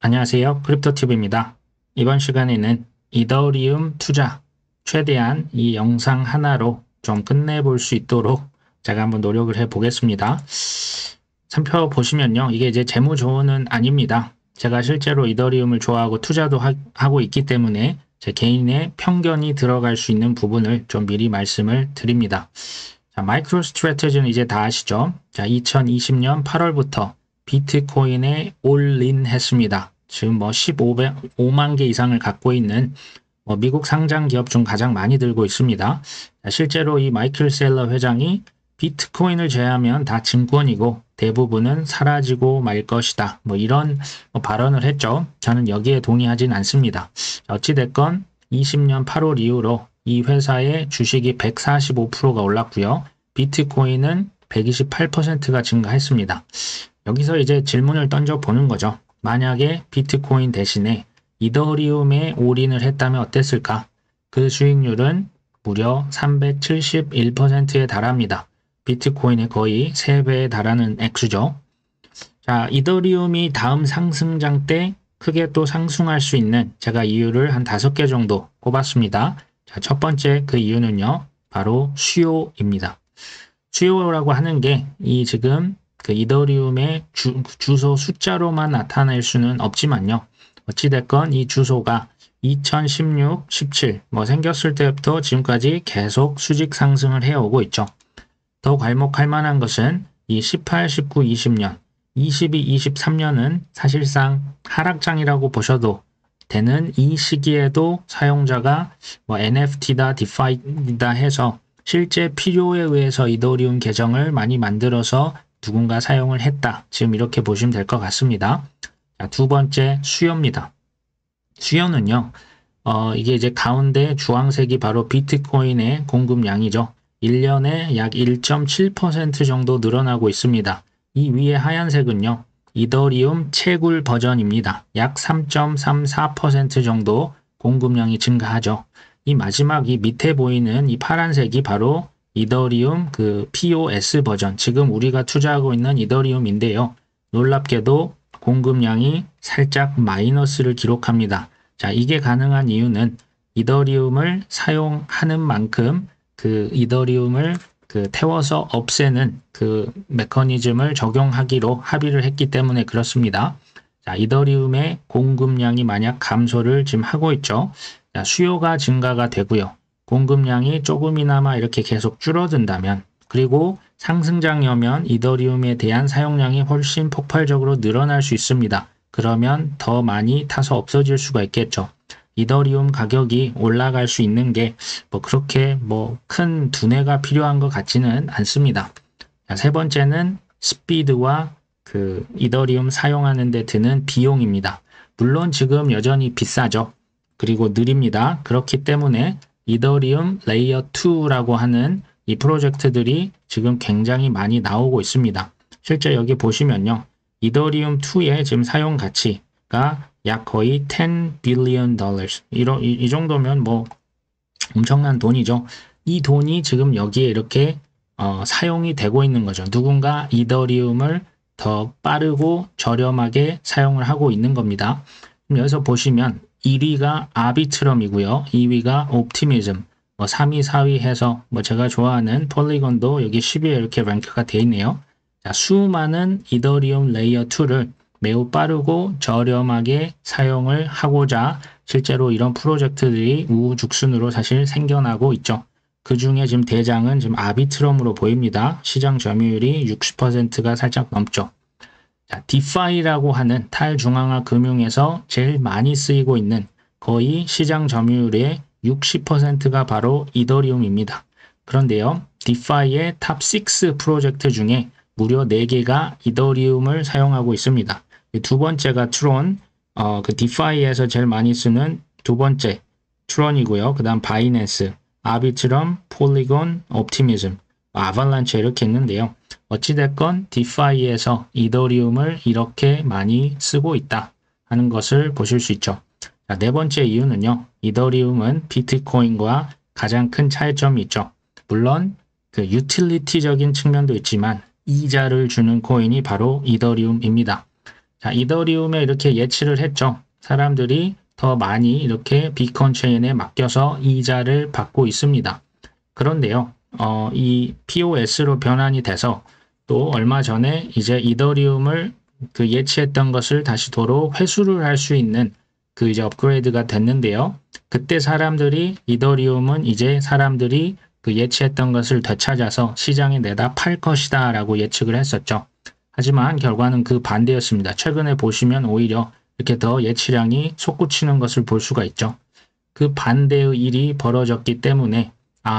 안녕하세요. 크립토TV입니다. 이번 시간에는 이더리움 투자, 최대한 이 영상 하나로 좀 끝내볼 수 있도록 제가 한번 노력을 해보겠습니다. 살펴보시면요. 이게 이제 재무 조언은 아닙니다. 제가 실제로 이더리움을 좋아하고 투자도 하고 있기 때문에 제 개인의 편견이 들어갈 수 있는 부분을 좀 미리 말씀을 드립니다. 자, 마이크로 스트래티지는 이제 다 아시죠? 자, 2020년 8월부터 비트코인에 올인 했습니다. 지금 15만 개 이상을 갖고 있는 미국 상장 기업 중 가장 많이 들고 있습니다. 자, 실제로 이 마이클 셀러 회장이 비트코인을 제외하면 다 증권이고 대부분은 사라지고 말 것이다. 이런 발언을 했죠. 저는 여기에 동의하진 않습니다. 어찌됐건 20년 8월 이후로 이 회사의 주식이 145%가 올랐고요. 비트코인은 128%가 증가했습니다. 여기서 이제 질문을 던져보는 거죠. 만약에 비트코인 대신에 이더리움에 올인을 했다면 어땠을까? 그 수익률은 무려 371%에 달합니다. 비트코인의 거의 3배에 달하는 액수죠. 자, 이더리움이 다음 상승장 때 크게 또 상승할 수 있는 제가 이유를 한 5개 정도 꼽았습니다. 자, 첫 번째 그 이유는요. 바로 수요입니다. 수요라고 하는 게 이 지금 그 이더리움의 주소 숫자로만 나타낼 수는 없지만요. 어찌됐건 이 주소가 2016, 17 생겼을 때부터 지금까지 계속 수직 상승을 해오고 있죠. 더 괄목할 만한 것은 이 18, 19, 20년, 22, 23년은 사실상 하락장이라고 보셔도 되는 이 시기에도 사용자가 NFT다, 디파이다 해서 실제 필요에 의해서 이더리움 계정을 많이 만들어서 누군가 사용을 했다. 지금 이렇게 보시면 될 것 같습니다. 자, 두 번째 수요입니다. 수요는요. 이게 이제 가운데 주황색이 바로 비트코인의 공급량이죠. 1년에 약 1.7% 정도 늘어나고 있습니다. 이 위에 하얀색은요. 이더리움 채굴 버전입니다. 약 3.34% 정도 공급량이 증가하죠. 이 마지막 이 밑에 보이는 이 파란색이 바로 이더리움 그 POS 버전, 지금 우리가 투자하고 있는 이더리움인데요. 놀랍게도 공급량이 살짝 마이너스를 기록합니다. 자, 이게 가능한 이유는 이더리움을 사용하는 만큼 그 이더리움을 태워서 없애는 그 메커니즘을 적용하기로 합의를 했기 때문에 그렇습니다. 자, 이더리움의 공급량이 만약 감소를 지금 하고 있죠. 자, 수요가 증가가 되고요. 공급량이 조금이나마 이렇게 계속 줄어든다면, 그리고 상승장이면 이더리움에 대한 사용량이 훨씬 폭발적으로 늘어날 수 있습니다. 그러면 더 많이 타서 없어질 수가 있겠죠. 이더리움 가격이 올라갈 수 있는 게 그렇게 큰 두뇌가 필요한 것 같지는 않습니다. 자, 세 번째는 스피드와 그 이더리움 사용하는 데 드는 비용입니다. 물론 지금 여전히 비싸죠. 그리고 느립니다. 그렇기 때문에 이더리움 레이어 2라고 하는 이 프로젝트들이 지금 굉장히 많이 나오고 있습니다. 실제 여기 보시면요. 이더리움 2의 지금 사용 가치가 약 거의 10 billion dollars. 이 정도면 엄청난 돈이죠. 이 돈이 지금 여기에 이렇게 사용이 되고 있는 거죠. 누군가 이더리움을 더 빠르고 저렴하게 사용을 하고 있는 겁니다. 여기서 보시면 1위가 아비트럼이고요. 2위가 옵티미즘, 3위, 4위 해서 제가 좋아하는 폴리곤도 여기 10위에 이렇게 랭크가 되어 있네요. 자, 수많은 이더리움 레이어 2를 매우 빠르고 저렴하게 사용을 하고자 실제로 이런 프로젝트들이 우후죽순으로 사실 생겨나고 있죠. 그 중에 지금 대장은 지금 아비트럼으로 보입니다. 시장 점유율이 60%가 살짝 넘죠. 자, 디파이라고 하는 탈중앙화 금융에서 제일 많이 쓰이고 있는 거의 시장 점유율의 60%가 바로 이더리움입니다. 그런데요, 디파이의 탑 6 프로젝트 중에 무려 4개가 이더리움을 사용하고 있습니다. 두 번째가 트론, 그 디파이에서 제일 많이 쓰는 두 번째 트론이고요. 그 다음 바이낸스, 아비트럼, 폴리곤, 옵티미즘, 아발란체 이렇게 있는데요. 어찌됐건 디파이에서 이더리움을 이렇게 많이 쓰고 있다 하는 것을 보실 수 있죠. 자, 네 번째 이유는요. 이더리움은 비트코인과 가장 큰 차이점이 있죠. 물론 그 유틸리티적인 측면도 있지만 이자를 주는 코인이 바로 이더리움입니다. 자, 이더리움에 이렇게 예치를 했죠. 사람들이 더 많이 이렇게 비컨 체인에 맡겨서 이자를 받고 있습니다. 그런데요, 이 POS로 변환이 돼서 또 얼마 전에 이제 이더리움을 그 예치했던 것을 다시 도로 회수를 할 수 있는 그 이제 업그레이드가 됐는데요. 그때 사람들이 이더리움은 이제 사람들이 그 예치했던 것을 되찾아서 시장에 내다 팔 것이다 라고 예측을 했었죠. 하지만 결과는 그 반대였습니다. 최근에 보시면 오히려 이렇게 더 예치량이 솟구치는 것을 볼 수가 있죠. 그 반대의 일이 벌어졌기 때문에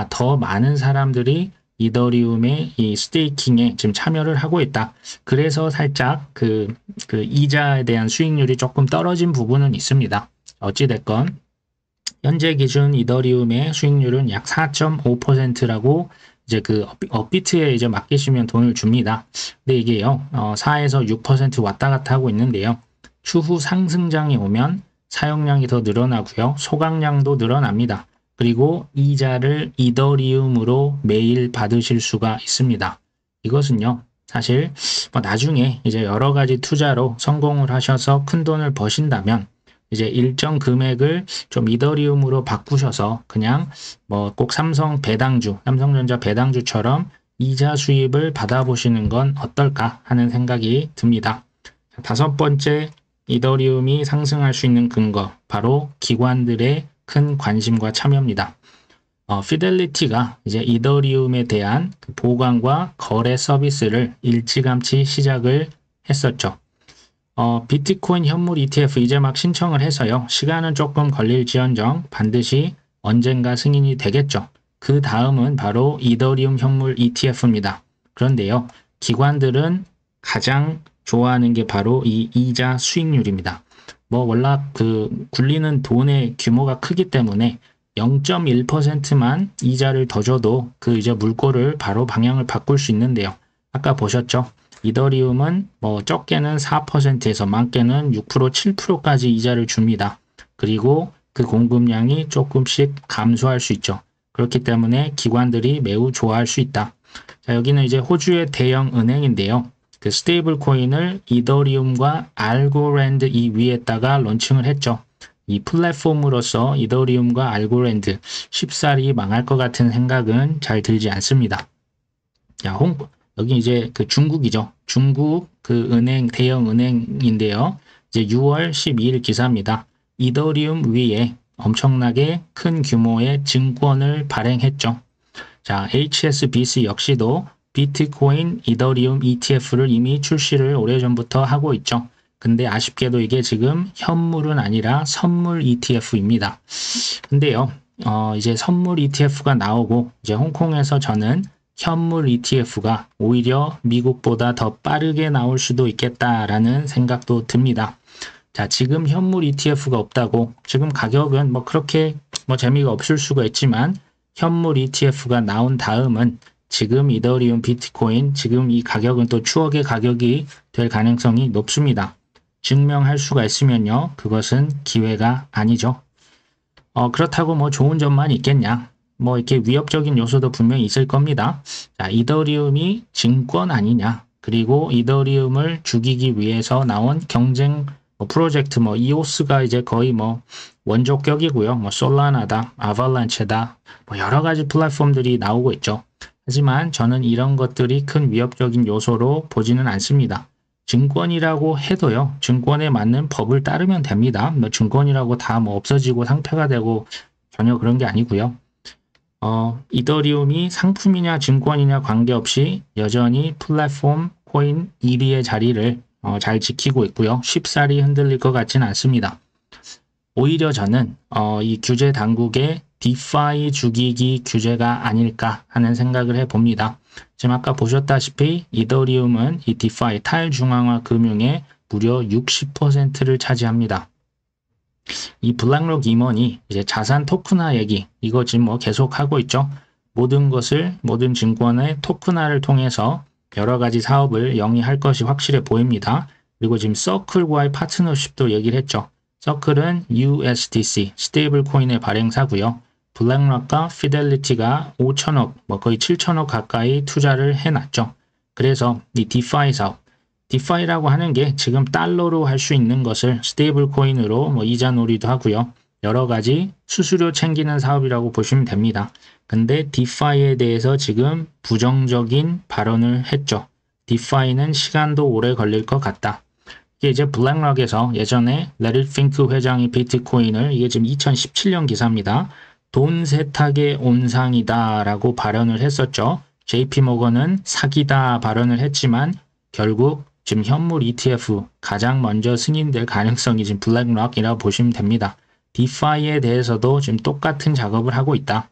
더 많은 사람들이 이더리움의 이 스테이킹에 지금 참여를 하고 있다. 그래서 살짝 그 이자에 대한 수익률이 조금 떨어진 부분은 있습니다. 어찌됐건 현재 기준 이더리움의 수익률은 약 4.5%라고 이제 그 업비트에 이제 맡기시면 돈을 줍니다. 근데 이게요, 4에서 6% 왔다 갔다 하고 있는데요. 추후 상승장이 오면 사용량이 더 늘어나고요. 소각량도 늘어납니다. 그리고 이자를 이더리움으로 매일 받으실 수가 있습니다. 이것은요, 사실 나중에 이제 여러 가지 투자로 성공을 하셔서 큰 돈을 버신다면 이제 일정 금액을 좀 이더리움으로 바꾸셔서 그냥 꼭 삼성전자 배당주처럼 이자 수입을 받아보시는 건 어떨까 하는 생각이 듭니다. 다섯 번째, 이더리움이 상승할 수 있는 근거, 바로 기관들의 큰 관심과 참여입니다. 피델리티가 이제 이더리움에 대한 보관과 거래 서비스를 일찌감치 시작을 했었죠. 비트코인 현물 ETF 이제 막 신청을 해서요. 시간은 조금 걸릴지언정 반드시 언젠가 승인이 되겠죠. 그 다음은 바로 이더리움 현물 ETF입니다. 그런데요, 기관들은 가장 좋아하는 게 바로 이 이자 수익률입니다. 워낙 굴리는 돈의 규모가 크기 때문에 0.1%만 이자를 더 줘도 그 이제 물꼬를 바로 방향을 바꿀 수 있는데요. 아까 보셨죠? 이더리움은 적게는 4%에서 많게는 6%, 7%까지 이자를 줍니다. 그리고 그 공급량이 조금씩 감소할 수 있죠. 그렇기 때문에 기관들이 매우 좋아할 수 있다. 자, 여기는 이제 호주의 대형 은행인데요. 그 스테이블 코인을 이더리움과 알고랜드 이 위에다가 론칭을 했죠. 이 플랫폼으로서 이더리움과 알고랜드 쉽사리 망할 것 같은 생각은 잘 들지 않습니다. 자, 여기 이제 그 중국이죠. 중국 그 은행, 대형 은행인데요. 이제 6월 12일 기사입니다. 이더리움 위에 엄청나게 큰 규모의 증권을 발행했죠. 자, HSBC 역시도 비트코인 이더리움 ETF를 이미 출시를 오래전부터 하고 있죠. 근데 아쉽게도 이게 지금 현물은 아니라 선물 ETF입니다. 근데요, 이제 선물 ETF가 나오고 이제 홍콩에서 저는 현물 ETF가 오히려 미국보다 더 빠르게 나올 수도 있겠다라는 생각도 듭니다. 자, 지금 현물 ETF가 없다고 지금 가격은 그렇게 재미가 없을 수가 있지만 현물 ETF가 나온 다음은 지금 이더리움 비트코인 지금 이 가격은 또 추억의 가격이 될 가능성이 높습니다. 증명할 수가 있으면요, 그것은 기회가 아니죠. 그렇다고 좋은 점만 있겠냐? 이렇게 위협적인 요소도 분명히 있을 겁니다. 자, 이더리움이 증권 아니냐? 그리고 이더리움을 죽이기 위해서 나온 경쟁 프로젝트 이오스가 이제 거의 원조격이고요. 솔라나다, 아발란체다, 여러 가지 플랫폼들이 나오고 있죠. 하지만 저는 이런 것들이 큰 위협적인 요소로 보지는 않습니다. 증권이라고 해도요, 증권에 맞는 법을 따르면 됩니다. 증권이라고 다 없어지고 상폐가 되고 전혀 그런 게 아니고요. 이더리움이 상품이냐 증권이냐 관계없이 여전히 플랫폼 코인 1위의 자리를 잘 지키고 있고요. 쉽사리 흔들릴 것 같지는 않습니다. 오히려 저는 이 규제 당국의 디파이 죽이기 규제가 아닐까 하는 생각을 해봅니다. 지금 아까 보셨다시피 이더리움은 이 디파이 탈중앙화 금융의 무려 60%를 차지합니다. 이 블랙록 임원이 이제 자산 토큰화 얘기 이거 지금 계속 하고 있죠. 모든 증권의 토큰화를 통해서 여러 가지 사업을 영위할 것이 확실해 보입니다. 그리고 지금 서클과의 파트너십도 얘기를 했죠. 서클은 USDC 스테이블 코인의 발행사고요. 블랙록과 피델리티가 5천억, 거의 7천억 가까이 투자를 해놨죠. 그래서 이 디파이 사업, 디파이라고 하는 게 지금 달러로 할 수 있는 것을 스테이블 코인으로 뭐 이자 놀이도 하고요. 여러 가지 수수료 챙기는 사업이라고 보시면 됩니다. 근데 디파이에 대해서 지금 부정적인 발언을 했죠. 디파이는 시간도 오래 걸릴 것 같다. 이게 이제 블랙락에서 예전에 레리 핑크 회장이 비트코인을, 이게 지금 2017년 기사입니다. 돈 세탁의 온상이다 라고 발언을 했었죠. JP 모건은 사기다 발언을 했지만 결국 지금 현물 ETF 가장 먼저 승인될 가능성이 지금 블랙락이라고 보시면 됩니다. 디파이에 대해서도 지금 똑같은 작업을 하고 있다.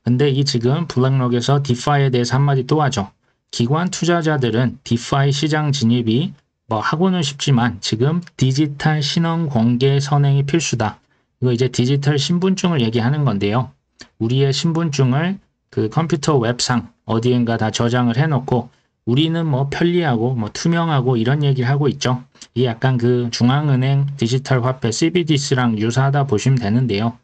근데 이 지금 블랙락에서 디파이에 대해서 한마디 또 하죠. 기관 투자자들은 디파이 시장 진입이 뭐 하고는 싶지만 지금 디지털 신원 공개 선행이 필수다. 이거 이제 디지털 신분증을 얘기하는 건데요. 우리의 신분증을 그 컴퓨터 웹상 어디엔가 다 저장을 해놓고 우리는 뭐 편리하고 뭐 투명하고 이런 얘기를 하고 있죠. 이게 약간 그 중앙은행 디지털 화폐 CBDC랑 유사하다 보시면 되는데요.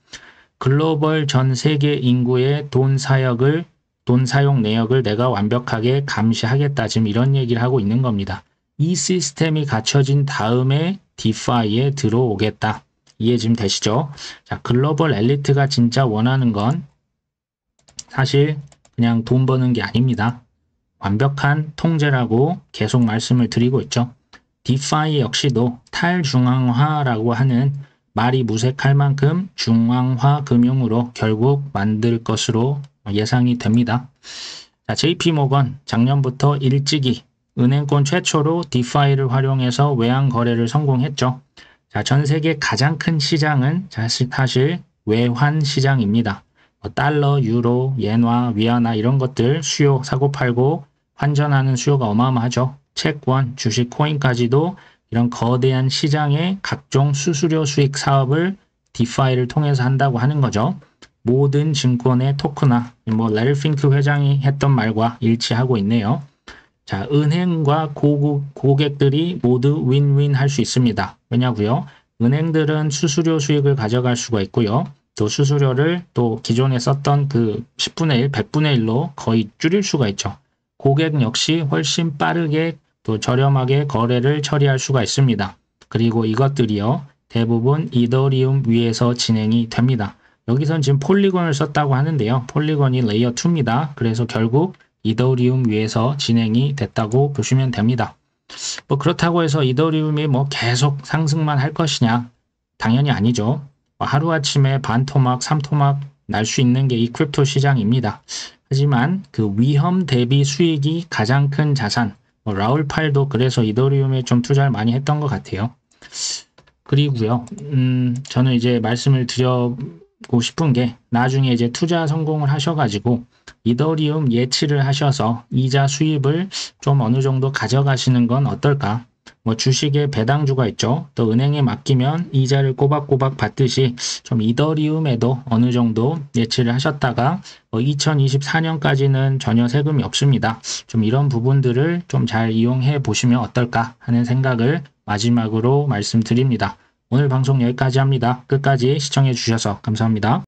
글로벌 전 세계 인구의 돈 사용 내역을 내가 완벽하게 감시하겠다. 지금 이런 얘기를 하고 있는 겁니다. 이 시스템이 갖춰진 다음에 디파이에 들어오겠다. 이해 지금 되시죠? 자, 글로벌 엘리트가 진짜 원하는 건 사실 그냥 돈 버는 게 아닙니다. 완벽한 통제라고 계속 말씀을 드리고 있죠. 디파이 역시도 탈중앙화라고 하는 말이 무색할 만큼 중앙화 금융으로 결국 만들 것으로 예상이 됩니다. 자, JP 모건 작년부터 일찍이 은행권 최초로 디파이를 활용해서 외환 거래를 성공했죠. 자, 전 세계 가장 큰 시장은 사실 외환 시장입니다. 달러, 유로, 엔화, 위안화 이런 것들 수요 사고팔고 환전하는 수요가 어마어마하죠. 채권, 주식, 코인까지도 이런 거대한 시장의 각종 수수료 수익 사업을 디파이를 통해서 한다고 하는 거죠. 모든 증권의 토크나 뭐 레리 핑크 회장이 했던 말과 일치하고 있네요. 자, 은행과 고객들이 모두 윈윈 할 수 있습니다. 왜냐고요? 은행들은 수수료 수익을 가져갈 수가 있고요. 또 수수료를 또 기존에 썼던 그 10분의 1, 100분의 1로 거의 줄일 수가 있죠. 고객 역시 훨씬 빠르게 또 저렴하게 거래를 처리할 수가 있습니다. 그리고 이것들이요, 대부분 이더리움 위에서 진행이 됩니다. 여기선 지금 폴리곤을 썼다고 하는데요. 폴리곤이 레이어 2입니다. 그래서 결국 이더리움 위에서 진행이 됐다고 보시면 됩니다. 뭐 그렇다고 해서 이더리움이 뭐 계속 상승만 할 것이냐? 당연히 아니죠. 하루아침에 반토막, 3토막 날 수 있는 게 이 크립토 시장입니다. 하지만 그 위험 대비 수익이 가장 큰 자산, 라울 팔도 그래서 이더리움에 좀 투자를 많이 했던 것 같아요. 그리고요, 저는 이제 말씀을 드리고 싶은 게 나중에 이제 투자 성공을 하셔가지고 이더리움 예치를 하셔서 이자 수입을 좀 어느 정도 가져가시는 건 어떨까? 뭐 주식에 배당주가 있죠. 또 은행에 맡기면 이자를 꼬박꼬박 받듯이 좀 이더리움에도 어느 정도 예치를 하셨다가 2024년까지는 전혀 세금이 없습니다. 좀 이런 부분들을 좀 잘 이용해 보시면 어떨까 하는 생각을 마지막으로 말씀드립니다. 오늘 방송 여기까지 합니다. 끝까지 시청해 주셔서 감사합니다.